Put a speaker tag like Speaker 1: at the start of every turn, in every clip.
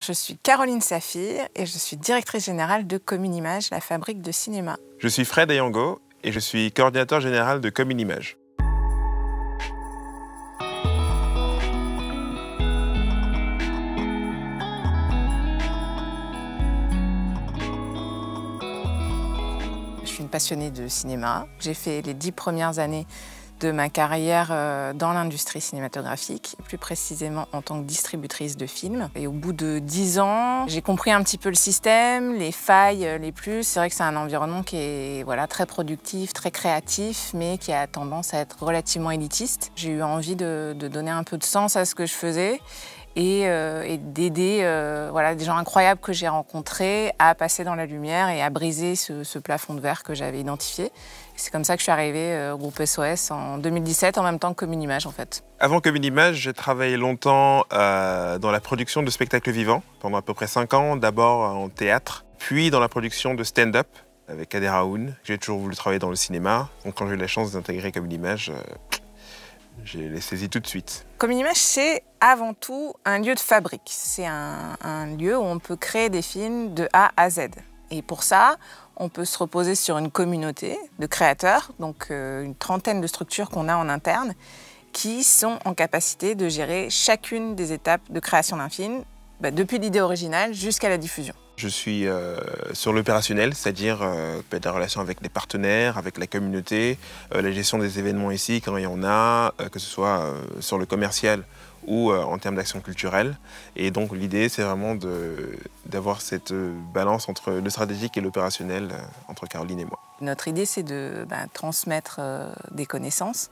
Speaker 1: Je suis Caroline Saphir et je suis directrice générale de Comunimage, la fabrique de cinéma.
Speaker 2: Je suis Fred Ayango et je suis coordinateur général de Comunimage.
Speaker 1: Je suis une passionnée de cinéma. J'ai fait les 10 premières années de ma carrière dans l'industrie cinématographique, plus précisément en tant que distributrice de films. Et au bout de 10 ans, j'ai compris un petit peu le système, les failles, les plus. C'est vrai que c'est un environnement qui est très productif, très créatif, mais qui a tendance à être relativement élitiste. J'ai eu envie de donner un peu de sens à ce que je faisais et d'aider des gens incroyables que j'ai rencontrés à passer dans la lumière et à briser ce plafond de verre que j'avais identifié. C'est comme ça que je suis arrivée au groupe SOS en 2017, en même temps que Comunimage en fait.
Speaker 2: Avant Comunimage, j'ai travaillé longtemps dans la production de spectacles vivants, pendant à peu près 5 ans, d'abord en théâtre, puis dans la production de stand-up avec Kader Aoun. J'ai toujours voulu travailler dans le cinéma, donc quand j'ai eu la chance d'intégrer Comunimage, j'ai les saisi tout de suite.
Speaker 1: Comunimage, c'est avant tout un lieu de fabrique. C'est un lieu où on peut créer des films de A à Z. Et pour ça, on peut se reposer sur une communauté de créateurs, donc une trentaine de structures qu'on a en interne, qui sont en capacité de gérer chacune des étapes de création d'un film, depuis l'idée originale jusqu'à la diffusion.
Speaker 2: Je suis sur l'opérationnel, c'est-à-dire la relation avec les partenaires, avec la communauté, la gestion des événements ici quand il y en a, que ce soit sur le commercial ou en termes d'action culturelle. Et donc l'idée, c'est vraiment d'avoir cette balance entre le stratégique et l'opérationnel entre Caroline et moi.
Speaker 1: Notre idée, c'est de transmettre des connaissances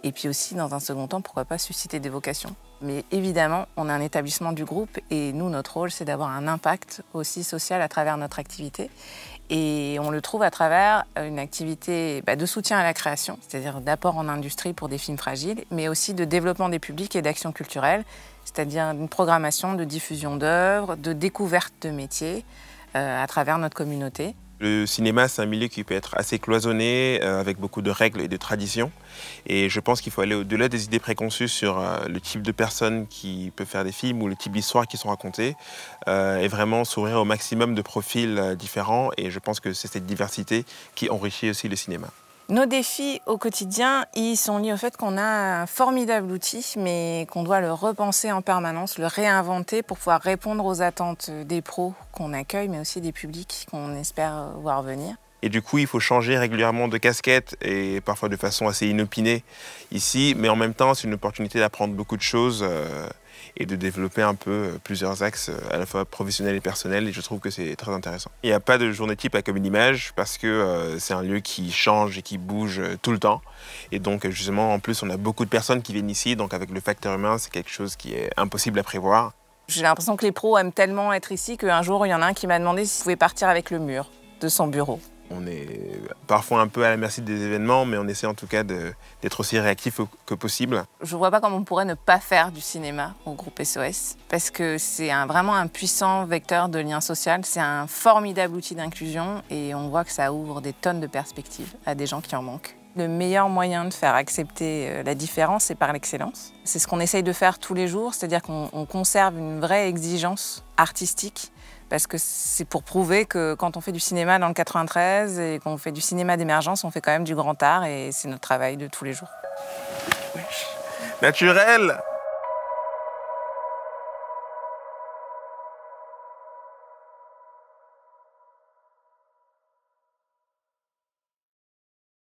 Speaker 1: et puis aussi, dans un second temps, pourquoi pas susciter des vocations. Mais évidemment, on est un établissement du groupe et nous, notre rôle, c'est d'avoir un impact aussi social à travers notre activité. Et on le trouve à travers une activité de soutien à la création, c'est-à-dire d'apport en industrie pour des films fragiles, mais aussi de développement des publics et d'action culturelle, c'est-à-dire une programmation de diffusion d'œuvres, de découverte de métiers à travers notre communauté.
Speaker 2: Le cinéma, c'est un milieu qui peut être assez cloisonné, avec beaucoup de règles et de traditions. Et je pense qu'il faut aller au-delà des idées préconçues sur le type de personnes qui peuvent faire des films ou le type d'histoires qui sont racontées, et vraiment s'ouvrir au maximum de profils différents. Et je pense que c'est cette diversité qui enrichit aussi le cinéma.
Speaker 1: Nos défis au quotidien, ils sont liés au fait qu'on a un formidable outil, mais qu'on doit le repenser en permanence, le réinventer pour pouvoir répondre aux attentes des pros qu'on accueille, mais aussi des publics qu'on espère voir venir.
Speaker 2: Et du coup, il faut changer régulièrement de casquette et parfois de façon assez inopinée ici, mais en même temps, c'est une opportunité d'apprendre beaucoup de choses et de développer un peu plusieurs axes, à la fois professionnels et personnels, et je trouve que c'est très intéressant. Il n'y a pas de journée type à Comunimage parce que c'est un lieu qui change et qui bouge tout le temps. Et donc, justement, en plus, on a beaucoup de personnes qui viennent ici, donc avec le facteur humain, c'est quelque chose qui est impossible à prévoir.
Speaker 1: J'ai l'impression que les pros aiment tellement être ici qu'un jour, il y en a un qui m'a demandé s'il pouvait partir avec le mur de son bureau.
Speaker 2: On est parfois un peu à la merci des événements, mais on essaie en tout cas d'être aussi réactif que possible.
Speaker 1: Je ne vois pas comment on pourrait ne pas faire du cinéma au groupe SOS, parce que c'est vraiment un puissant vecteur de lien social, c'est un formidable outil d'inclusion et on voit que ça ouvre des tonnes de perspectives à des gens qui en manquent. Le meilleur moyen de faire accepter la différence, c'est par l'excellence. C'est ce qu'on essaye de faire tous les jours, c'est-à-dire qu'on conserve une vraie exigence artistique, parce que c'est pour prouver que quand on fait du cinéma dans le 93 et qu'on fait du cinéma d'émergence, on fait quand même du grand art et c'est notre travail de tous les jours.
Speaker 2: Naturel!